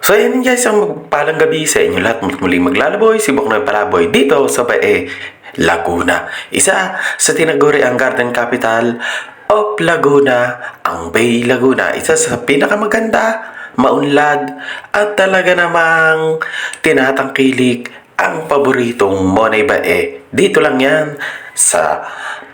So ayun guys, ang magpalang gabi sa inyo lahat. Muli maglalaboy, si Boknoy Palaboy dito sa Bae, Laguna. Isa sa tinaguri ang Garden Capital of Laguna, ang Bay Laguna. Isa sa pinakamaganda, maunlad, at talaga namang tinatangkilik ang paboritong Monay Bae. Dito lang yan sa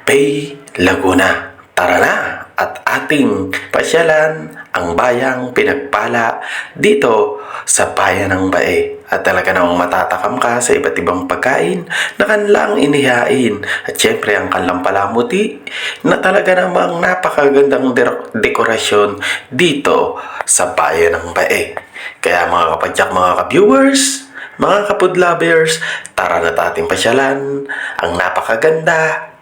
Bay Laguna. Tara na at ating pasyalan ang bayang pinagpala dito sa bayan ng Bae. At talaga namang matatakam ka sa iba't ibang pagkain na kanilang inihain. At syempre ang kanilang palamuti na talaga namang napakagandang dekorasyon dito sa bayan ng Bae. Kaya mga kapadyak, mga ka-viewers, mga kapod lovers, tara na ating pasyalan ang napakaganda,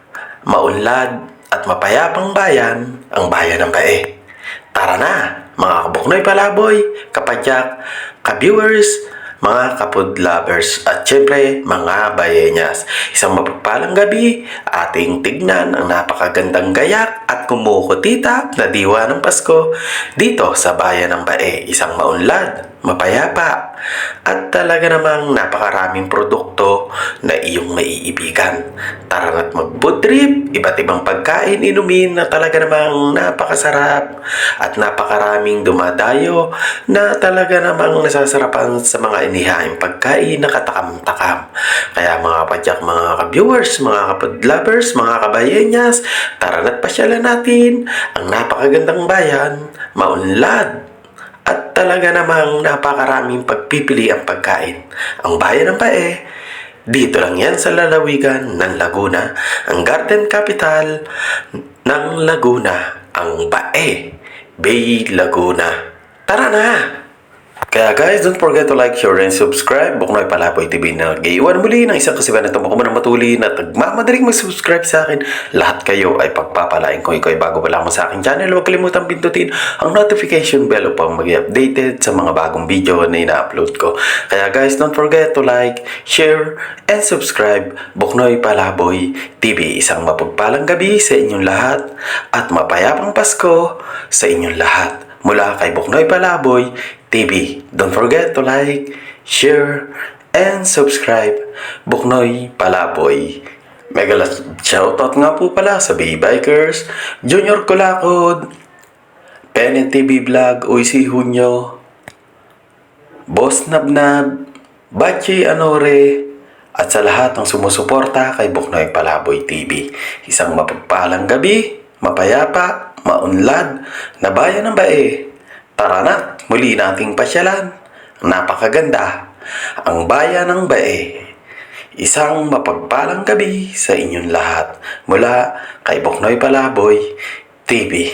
maunlad, at mapayapang bayan, ang bayan ng Bae. Tara na, mga kabuknoy palaboy, kapadyak, ka-viewers, mga kapod lovers, at syempre, mga bayenyas. Isang mapagpalang gabi, ating tignan ang napakagandang gayak at kumukutita na diwa ng Pasko dito sa bayan ng Bae. Isang maunlad, mapayapa, at talaga namang napakaraming produkto na iyong maiibigan. Tara na't mag-food trip, iba't ibang pagkain, inumin na talaga namang napakasarap at napakaraming dumadayo na talaga namang nasasarapan sa mga inihaing pagkain na katakam-takam. Kaya mga padyak, mga ka-viewers, mga kapod-lovers, mga kabayenyas, tara na't pasyalan natin ang napakagandang bayan, maunlad, at talaga namang napakaraming pagpipili ang pagkain. Ang bayan ng Bae, dito lang yan sa lalawigan ng Laguna, ang Garden Capital ng Laguna, ang Bae, Bay Laguna. Tara na! Kaya guys, don't forget to like, share, and subscribe. Boknoy Palaboy TV na nag-iwan muli ng isang kasiban na tumakbo ng matulin at nagmamadaling mag-subscribe sa akin. Lahat kayo ay pagpapalain ko. Ikaw ay bago pa lang sa aking channel. Huwag kalimutan pindutin ang notification bell upang mag-updated sa mga bagong video na ina-upload ko. Kaya guys, don't forget to like, share, and subscribe. Boknoy Palaboy TV. Isang mapagpalang gabi sa inyong lahat at mapayapang Pasko sa inyong lahat. Mula kay Boknoy Palaboy TV. Don't forget to like, share, and subscribe. Boknoy Palaboy. Mega shoutout nga po pala sa B-Bikers, Junior Kulakod, Pen TV Vlog, Uy Hunyo, Boss Nabnab, Bachi Anore, at sa lahat ng sumusuporta kay Boknoy Palaboy TV. Isang mapagpalang gabi, mapayapa, maunlad, na bayan ng Bae. Tara na, muli nating pasyalan. Napakaganda, ang bayan ng Bae. Isang mapagpalang gabi sa inyong lahat. Mula kay Boknoy Palaboy TV.